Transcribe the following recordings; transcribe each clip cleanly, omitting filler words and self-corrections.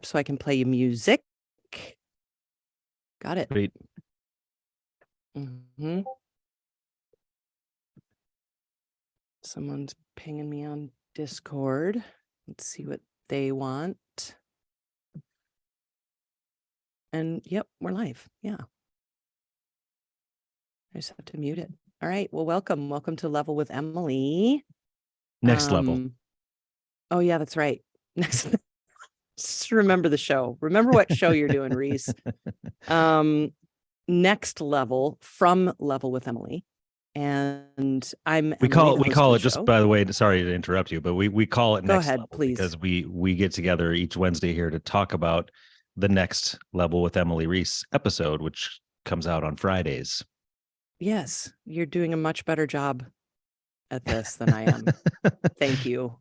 so I can play you music. Got it. Great. Mm-hmm. Someone's pinging me on Discord. Let's see what they want. And yep, we're live. Yeah. I just have to mute it. All right. Well, welcome. Welcome to Level with Emily. Next level. Oh, yeah, that's right. Next. Just remember the show. Remember what show you're doing, Reese. Next level from Level with Emily. And I'm we Emily, call it just, by the way, sorry to interrupt you, but we call it next level please. Because we get together each Wednesday here to talk about the Next Level with Emily Reese episode, which comes out on Fridays. Yes, you're doing a much better job at this than I am. Thank you.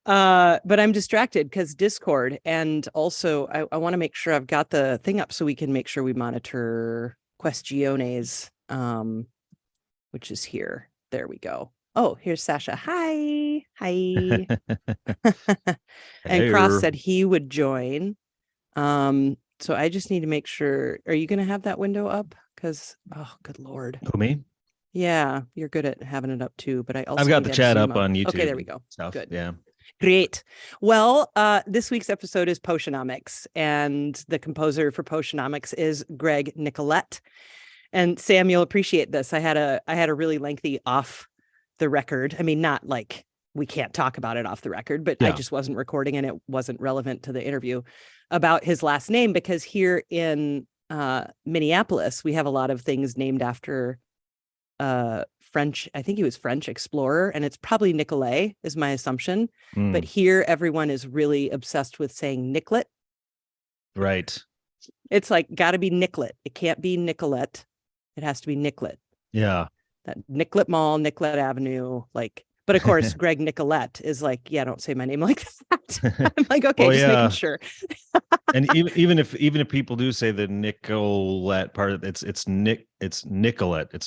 But I'm distracted because Discord, and also I want to make sure I've got the thing up so we can make sure we monitor Questiones, which is here. There we go. Oh, here's Sacha. Hi. And Cross said he would join. So I just need to make sure. Are you going to have that window up? Because, oh, good Lord. Who, me? Yeah, you're good at having it up too. But I've got the chat up on YouTube. Okay, there we go. Stuff. Good. Yeah. Great. Well, this week's episode is Potionomics, and the composer for Potionomics is Greg Nicolett. And Sam, you'll appreciate this. I had a really lengthy off the record. I mean, not like we can't talk about it off the record, but I just wasn't recording and it wasn't relevant to the interview about his last name, because here in Minneapolis, we have a lot of things named after French, I think he was French explorer, and it's probably Nicolett is my assumption. But here everyone is really obsessed with saying Nicolett. Right. It's like got to be Nicolett. It can't be Nicolett. It has to be Nicolett. Yeah. That Nicolett Mall, Nicolett Avenue, like. But of course, Greg Nicolett is like, yeah, don't say my name like that. I'm like, okay, just making sure. And even if people do say the Nicolett part, it's Nicolett. It's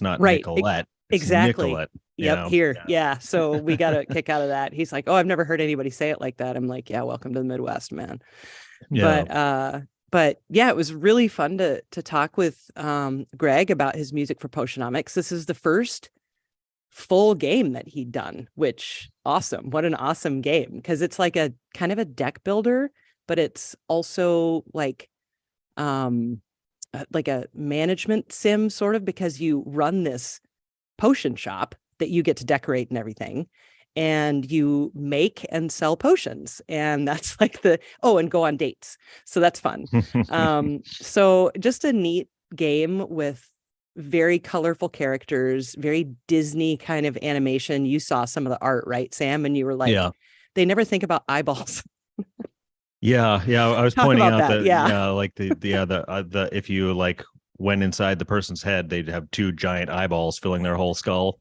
not Nicolett. It's exactly. Nicolett, yep. Here. Yeah. So we got a kick out of that. He's like, oh, I've never heard anybody say it like that. I'm like, yeah, welcome to the Midwest, man. Yeah. But yeah, it was really fun to talk with Greg about his music for Potionomics. This is the first full game that he'd done, which awesome. What an awesome game. Because it's like a kind of a deck builder, but it's also like a management sim sort of, because you run this potion shop that you get to decorate and everything, and you make and sell potions, and that's like and go on dates, so that's fun. So just a neat game with very colorful characters, very Disney kind of animation. You saw some of the art, right, Sam? And you were like, they never think about eyeballs. Yeah. I was pointing out that like the if you like went inside the person's head, they'd have two giant eyeballs filling their whole skull.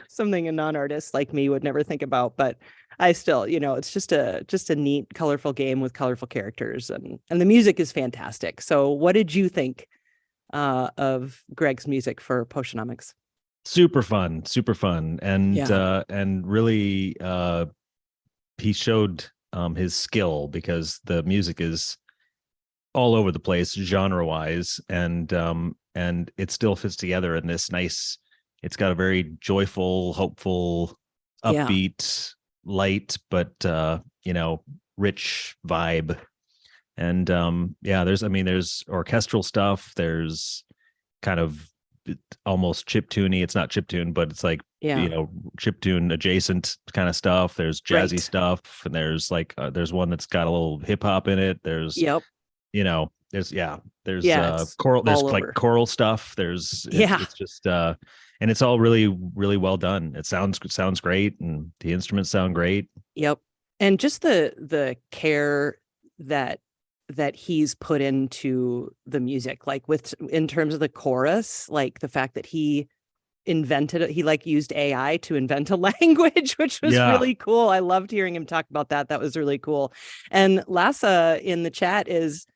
Something a non-artist like me would never think about, but I still, it's just a neat, colorful game with colorful characters, and the music is fantastic. So what did you think of Greg's music for Potionomics? Super fun. And really he showed his skill, because the music is all over the place genre wise, and it still fits together in this nice, it's got a very joyful, hopeful, upbeat, light, but rich vibe. And there's orchestral stuff, there's kind of almost chiptune-y. It's not chiptune, but it's like chiptune adjacent kind of stuff. There's jazzy stuff, and there's like there's one that's got a little hip hop in it. There's there's choral, there's like choral stuff, it's just and it's all really, really well done. It sounds great, and the instruments sound great. And just the care that he's put into the music, like in terms of the chorus, like the fact that he used AI to invent a language, which was really cool. I loved hearing him talk about that. That was really cool. And Lassa in the chat is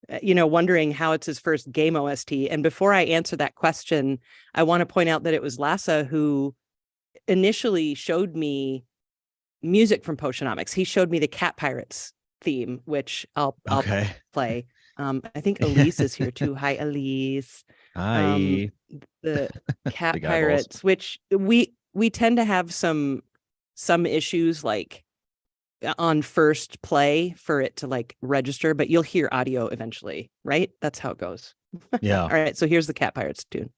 wondering how it's his first game OST. And before I answer that question, I want to point out that it was Lassa who initially showed me music from Potionomics. He showed me the Cat Pirates theme, which I'll play. I think Elise is here too. Hi, Elise. Hi. The Cat Pirates, which we tend to have some issues like on first play for it to like register, but you'll hear audio eventually, right? That's how it goes. Yeah. All right. So here's the Cat Pirates tune.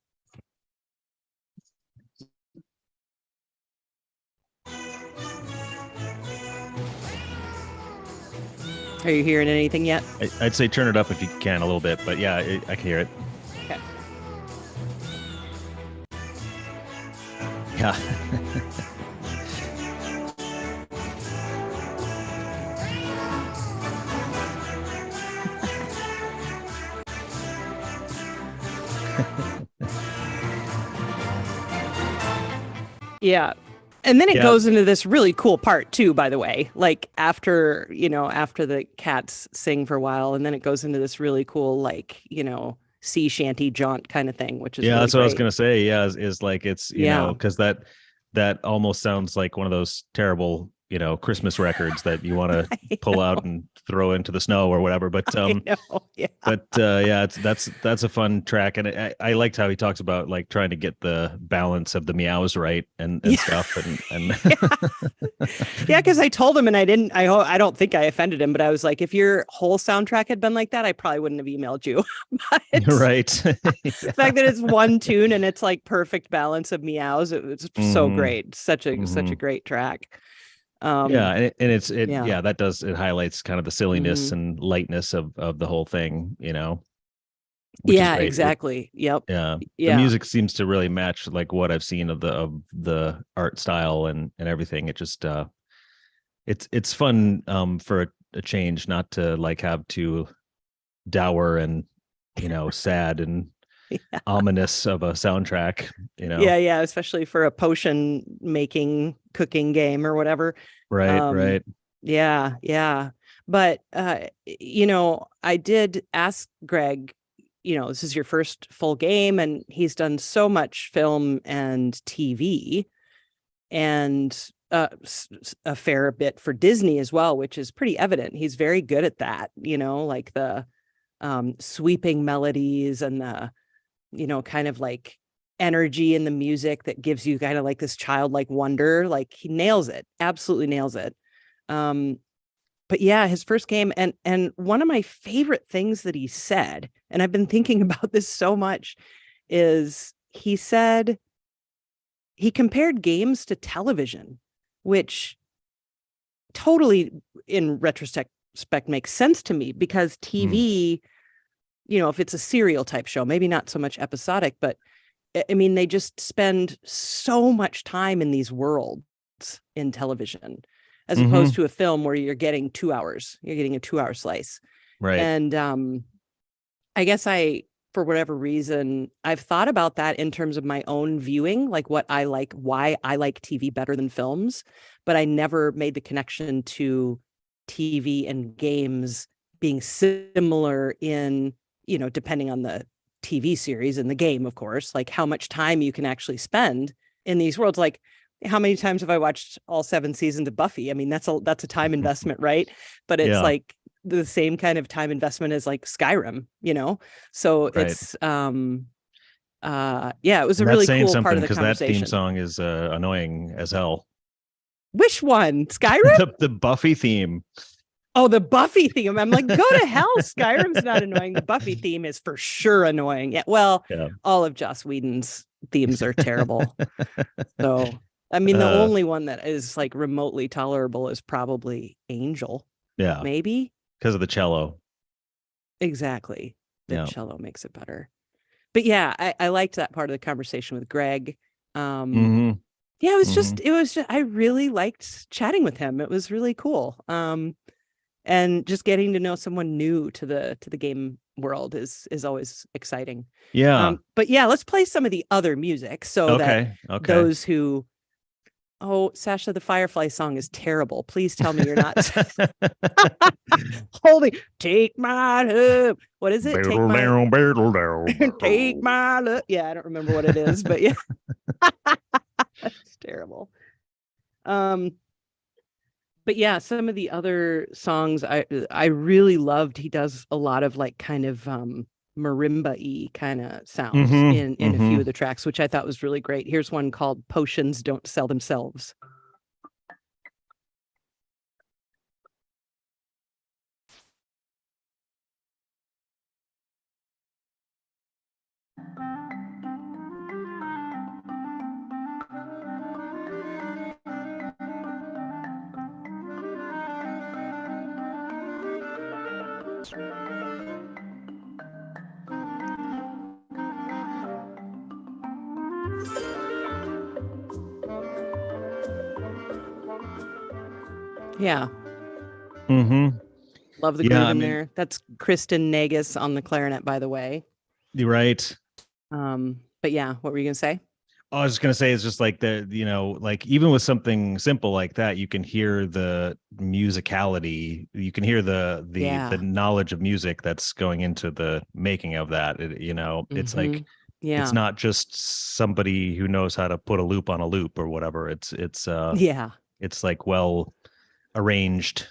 Are you hearing anything yet? I'd say turn it up if you can a little bit, but yeah, I can hear it. Okay. Yeah. Yeah. And then it goes into this really cool part too, by the way, like after the cats sing for a while, and then it goes into this really cool, like, sea shanty jaunt kind of thing, which is really that's great. what I was going to say. Yeah. Is like, it's, cause that almost sounds like one of those terrible, Christmas records that you want to pull out and throw into the snow or whatever. But that's a fun track, and I liked how he talks about like trying to get the balance of the meows right and stuff, and because I told him, and I don't think I offended him, but I was like, if your whole soundtrack had been like that, I probably wouldn't have emailed you. But right. The fact that it's one tune and it's like perfect balance of meows, it's so great. Such a great track. That does, it highlights kind of the silliness and lightness of the whole thing, exactly. Yep. The music seems to really match like what I've seen of the art style and everything. It just it's fun for a change, not to like have too dour and sad and ominous of a soundtrack, especially for a potion making cooking game or whatever. Right. But I did ask Greg, this is your first full game, and he's done so much film and TV and a fair bit for Disney as well, which is pretty evident. He's very good at that, like the sweeping melodies and the kind of like energy in the music that gives you kind of like this childlike wonder. Like he nails it, absolutely nails it. But yeah, his first game, and one of my favorite things that he said, and I've been thinking about this so much, is he said he compared games to television, which totally in retrospect makes sense to me, because TV, if it's a serial type show, maybe not so much episodic, but I mean, they just spend so much time in these worlds in television, as opposed to a film where you're getting 2 hours, you're getting a 2-hour slice. Right. And I guess for whatever reason, I've thought about that in terms of my own viewing, like what I like, why I like TV better than films, but I never made the connection to TV and games being similar in, depending on the TV series and the game, of course, like how much time you can actually spend in these worlds. Like, how many times have I watched all 7 seasons of Buffy? I mean, that's a time investment, right? But it's like the same kind of time investment as like Skyrim, So right. It's it was a really cool part of the conversation. Because that theme song is annoying as hell. Which one? Skyrim? The Buffy theme. Oh, the Buffy theme. I'm like, go to hell. Skyrim's not annoying. The Buffy theme is for sure annoying. Yeah. Well, all of Joss Whedon's themes are terrible. So, I mean, the only one that is like remotely tolerable is probably Angel. Yeah. Maybe. Because of the cello. Exactly. The cello makes it better. But yeah, I liked that part of the conversation with Greg. Yeah, it was just, I really liked chatting with him. It was really cool. And just getting to know someone new to the game world is always exciting. Yeah. But yeah, let's play some of the other music so that those who, Sacha, the Firefly song is terrible. Please tell me you're not holding. Take my love. What is it? Take my love. Yeah, I don't remember what it is, but yeah. That's terrible. But yeah, some of the other songs I really loved. He does a lot of like kind of marimba-y kind of sounds in a few of the tracks, which I thought was really great. Here's one called Potions Don't Sell Themselves. Yeah. Love the groove in there. That's Kristen Nagus on the clarinet, by the way. You're right. But yeah, what were you gonna say? I was just gonna say, it's just like like even with something simple like that, you can hear the musicality. You can hear the knowledge of music that's going into the making of that. It's like, it's not just somebody who knows how to put a loop on a loop or whatever. It's like well arranged.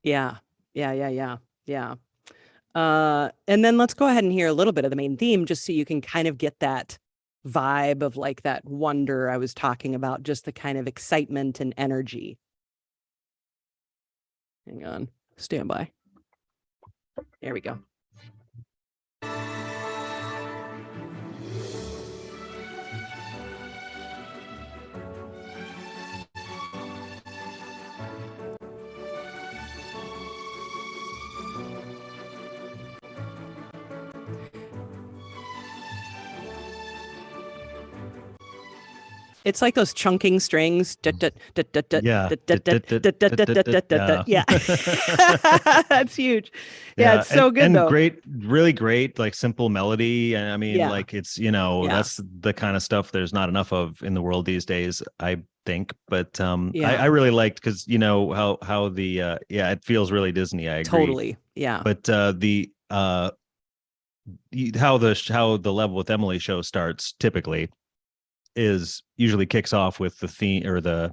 Yeah. And then let's go ahead and hear a little bit of the main theme, just so you can kind of get that vibe of like that wonder I was talking about, just the kind of excitement and energy. Hang on, stand by. There we go. It's like those chunking strings. Yeah. That's huge. Yeah, it's so good though. Great, really great, like simple melody. And I mean, like it's, that's the kind of stuff there's not enough of in the world these days, I think. But I really liked, because how the it feels really Disney. I agree. Totally. Yeah. But how the Level with Emily show starts typically is usually kicks off with the theme, or the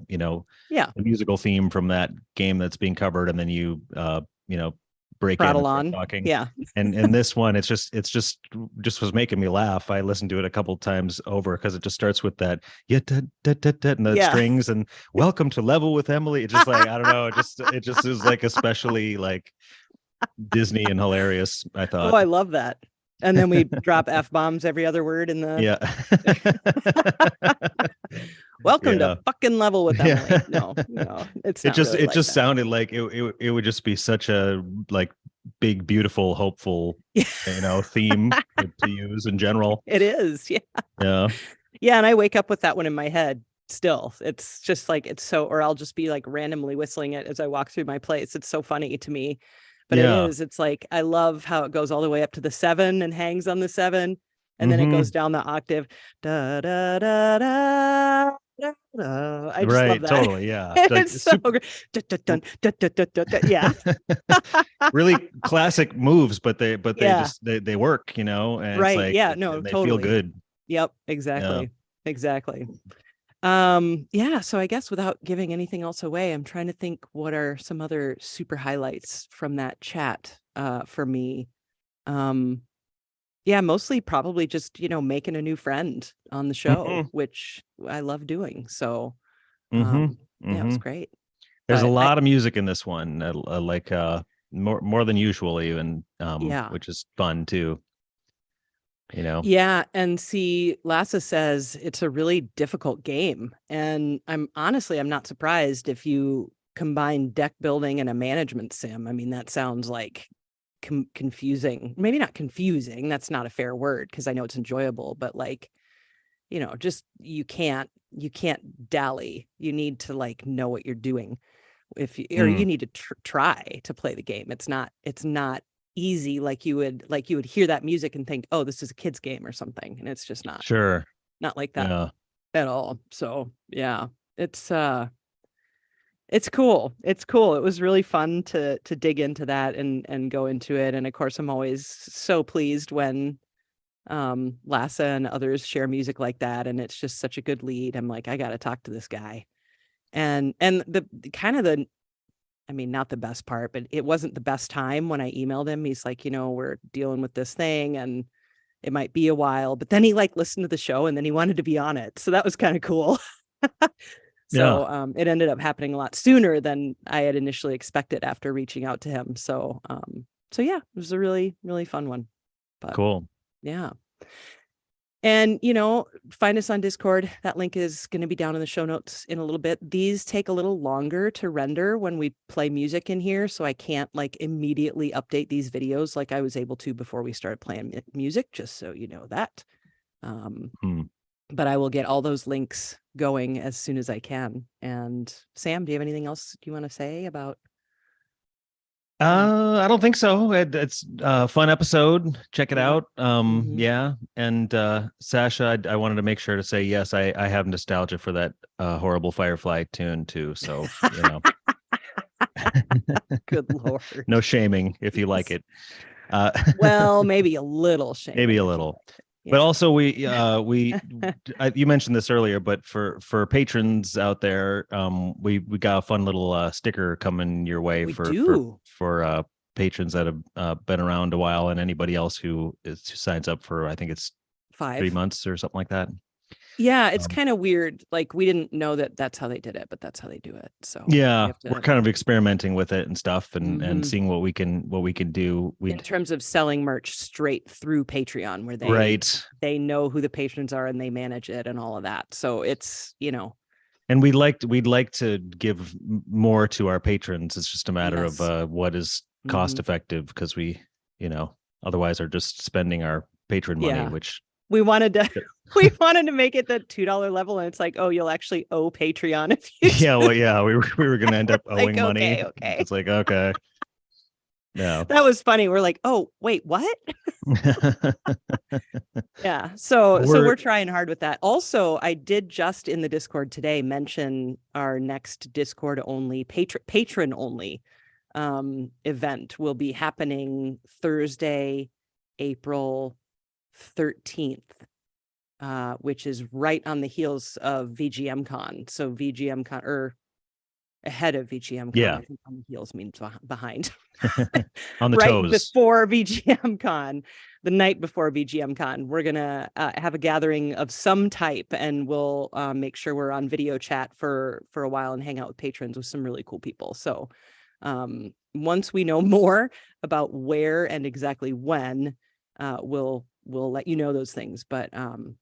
musical theme from that game that's being covered, and then you break Prattle in on talking. Yeah. And this one, it's just was making me laugh. I listened to it a couple times over because it just starts with that and the strings, and welcome to Level with Emily. It's just like, I don't know, it just is like especially like Disney and hilarious, I thought. Oh, I love that. And then we drop F-bombs every other word in the welcome to fucking Level with Emily. No, it's not it just sounded like it would just be such a like big, beautiful, hopeful theme to use in general. It is. Yeah. And I wake up with that one in my head still. It's just like, it's so, or I'll just be like randomly whistling it as I walk through my place. It's so funny to me. But it's like, I love how it goes all the way up to the 7 and hangs on the 7, and then it goes down the octave. Da, da, da, da, da, da. I just love that. Totally, yeah. It's so great. Yeah. Really classic moves, but they work, and it's like, they totally feel good. Yep, exactly. Exactly. So I guess without giving anything else away, I'm trying to think what are some other super highlights from that chat for me. Mostly probably just making a new friend on the show, which I love doing. So it was great. There's a lot of music in this one, like more than usual even, which is fun too. And see, Lassa says it's a really difficult game, and I'm not surprised if you combine deck building and a management sim. I mean, that sounds like confusing. Maybe not confusing, that's not a fair word, because I know it's enjoyable, but like, just you can't dally. You need to like know what you're doing, you need to try to play the game. It's not easy like you would hear that music and think, oh, this is a kid's game or something, and it's just not like that at all. So it's cool. It was really fun to dig into that and go into it. And of course, I'm always so pleased when Lassa and others share music like that, and it's just such a good lead. I'm like, I got to talk to this guy. And the kind of the, I mean, not the best part, but it wasn't the best time when I emailed him. He's like, we're dealing with this thing and it might be a while, but then he like listened to the show and then he wanted to be on it. So that was kind of cool. So it ended up happening a lot sooner than I had initially expected after reaching out to him. So yeah, it was a really, really fun one. But cool. Yeah. And, find us on Discord. That link is going to be down in the show notes in a little bit. These take a little longer to render when we play music in here. So I can't like immediately update these videos like I was able to before we started playing music, just so you know that. But I will get all those links going as soon as I can. And Sam, do you have anything else you want to say about? I don't think so. It's a fun episode. Check it out. Yeah. And Sacha, I wanted to make sure to say, yes, I have nostalgia for that horrible Firefly tune too. So, Good Lord. No shaming if you like it. Well, maybe a little shame. Maybe a little. Yeah. But also you mentioned this earlier, but for patrons out there, we got a fun little sticker coming your way for patrons that have been around a while, and anybody else who signs up for, I think it's 3 months or something like that. Yeah, it's kind of weird. Like, we didn't know that that's how they did it, but that's how they do it. So yeah, we're kind of experimenting with it and stuff, and seeing what we can do. In terms of selling merch straight through Patreon, where they know who the patrons are and they manage it and all of that. So it's, And we'd like to give more to our patrons. It's just a matter of what is cost effective, because we, otherwise are just spending our patron money, which we wanted to make it the $2 level, and it's like, oh, you'll actually owe Patreon if you we were gonna end up owing money. Okay. It's like, okay. Yeah. That was funny. We're like, oh, wait, what? Yeah. So we're trying hard with that. Also, I did just in the Discord today mention our next Discord only patron only event will be happening Thursday, April 13th, which is right on the heels of VGM Con. So VGM Con, or ahead of VGM Con. Yeah. I think on the heels means behind. On the right toes. Before VGM Con, the night before VGM Con, we're gonna have a gathering of some type, and we'll make sure we're on video chat for a while and hang out with patrons with some really cool people. So once we know more about where and exactly when, we'll let you know those things. But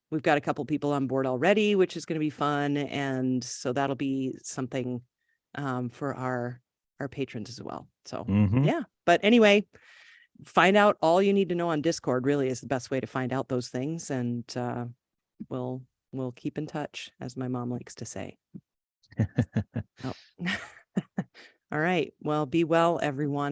we've got a couple people on board already, which is going to be fun, and so that'll be something for our patrons as well. So yeah, but anyway, find out all you need to know on Discord. Really is the best way to find out those things, and we'll keep in touch, as my mom likes to say. All right, well, be well, everyone.